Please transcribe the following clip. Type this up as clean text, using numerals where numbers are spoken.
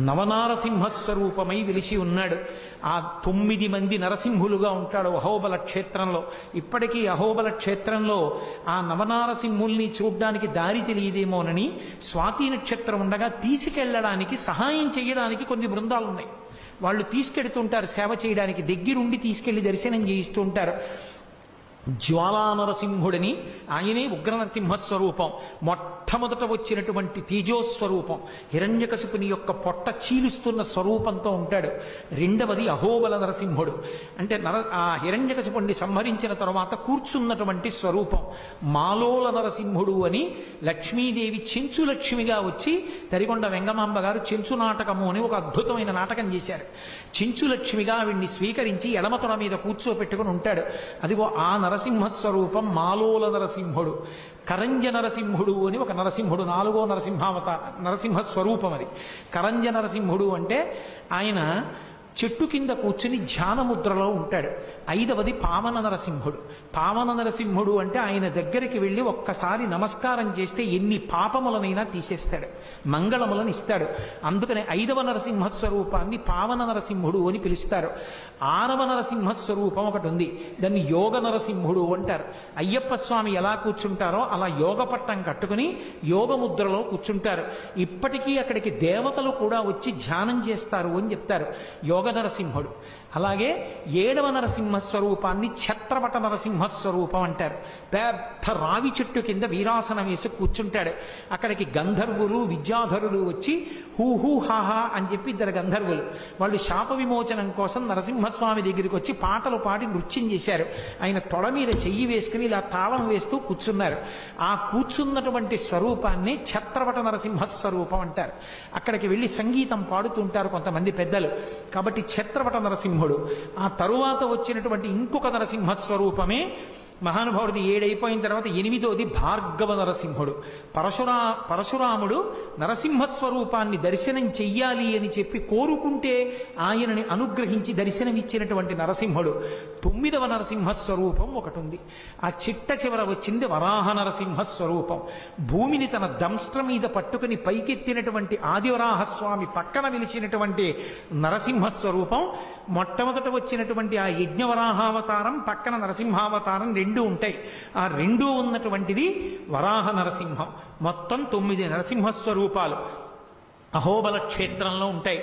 నవనారసింహస్వరూపమై వెలిసి ఉన్నాడు. ఆ 9 మంది నరసింహులుగా ఉంటాడు అహోబల క్షేత్రంలో. ఇప్పటికీ అహోబల క్షేత్రంలో ఆ నవనారసింహుల్ని చూడ్డానికి దారి తెలియదేమోనని స్వాతి నక్షత్రం ఉండగా తీసుకెళ్లడానికి సహాయం చేయడానికి కొన్ని బృందాలు ఉన్నాయి. వాళ్ళు తీసుకెడుతుంటారు సేవ చేయడానికి, దగ్గరుండి తీసుకెళ్లి దర్శనం చేయిస్తూ ఉంటారు. జ్వాలా నరసింహుడిని, ఆయనే ఉగ్ర నరసింహస్వరూపం. మొట్టమొదట వచ్చినటువంటి తేజోస్వరూపం, హిరణ్యకశిపుని యొక్క పొట్ట చీలుస్తున్న స్వరూపంతో ఉంటాడు. రెండవది అహోబల నరసింహుడు, అంటే ఆ హిరణ్యకశిపుణ్ణి సంహరించిన తరువాత కూర్చున్నటువంటి స్వరూపం. మాలోల నరసింహుడు అని లక్ష్మీదేవి చెంచు లక్ష్మిగా వచ్చి తరిగొండ వెంగమాంబ గారు చెంచు నాటకము అని ఒక అద్భుతమైన నాటకం చేశారు. చెంచు లక్ష్మిగా ఆవిడ్ని స్వీకరించి ఎడమతొడ మీద కూర్చోపెట్టుకుని ఉంటాడు. అదిగో ఆ నరసింహస్వరూపం మాలోల నరసింహుడు. కరంజ నరసింహుడు అని ఒక నరసింహుడు, 4వ నరసింహస్వరూపం అది. కరంజ నరసింహుడు అంటే ఆయన చెట్టు కింద కూర్చుని ధ్యానముద్రలో ఉంటాడు. 5వది పావన నరసింహుడు. పావన నరసింహుడు అంటే ఆయన దగ్గరికి వెళ్ళి ఒక్కసారి నమస్కారం చేస్తే ఎన్ని పాపములనైనా తీసేస్తాడు, మంగళములను ఇస్తాడు. అందుకనే 5వ నరసింహస్వరూపాన్ని పావన నరసింహుడు అని పిలుస్తారు. 6వ నరసింహస్వరూపం ఒకటి ఉంది, దాన్ని యోగ నరసింహుడు అంటారు. అయ్యప్ప స్వామి ఎలా కూర్చుంటారో అలా యోగ పట్టం కట్టుకుని యోగముద్రలో కూర్చుంటారు. ఇప్పటికీ అక్కడికి దేవతలు కూడా వచ్చి ధ్యానం చేస్తారు అని చెప్తారు. యోగ నరసింహుడు. అలాగే 7వ నరసింహస్వరూపాన్ని ఛత్రపట నరసింహస్వరూపం అంటారు. పెద్ద రావి చెట్టు కింద వీరాసనం వేసి కూర్చుంటాడు. అక్కడికి గంధర్వులు విద్యాధరులు వచ్చి హూ హాహా అని చెప్పి 2 గంధర్వులు, వాళ్ళు శాప విమోచనం కోసం నరసింహస్వామి దగ్గరికి వచ్చి పాటలు పాడి నృత్యం చేశారు. ఆయన తొడ మీద చెయ్యి వేసుకుని ఇలా తాళం వేస్తూ కూర్చున్నారు. ఆ కూర్చున్నటువంటి స్వరూపాన్ని ఛత్రపట నరసింహస్వరూపం అంటారు. అక్కడికి వెళ్ళి సంగీతం పాడుతుంటారు కొంతమంది పెద్దలు. కాబట్టి ఛత్రపట నరసింహుడు. ఆ తరువాత వచ్చినటువంటి ఇంకొక నరసింహస్వరూపమే మహానుభావుడిది 7 అయిపోయిన తర్వాత 8వది భార్గవ నరసింహుడు. పరశురాముడు నరసింహస్వరూపాన్ని దర్శనం చెయ్యాలి అని చెప్పి కోరుకుంటే ఆయనని అనుగ్రహించి దర్శనమిచ్చినటువంటి నరసింహుడు. 9వ నరసింహస్వరూపం ఒకటి ఉంది. ఆ చిట్ట చివర వచ్చింది వరాహ నరసింహస్వరూపం. భూమిని తన దంస్ట్ర మీద పట్టుకుని పైకెత్తినటువంటి ఆదివరాహస్వామి పక్కన నిలిచినటువంటి నరసింహస్వరూపం. మొట్టమొదట వచ్చినటువంటి ఆ యజ్ఞవరాహావతారం పక్కన నరసింహావతారం 2 ఉంటాయి. ఆ 2 ఉన్నటువంటిది వరాహ నరసింహం. మొత్తం 9 నరసింహస్వరూపాలు అహోబల క్షేత్రంలో ఉంటాయి.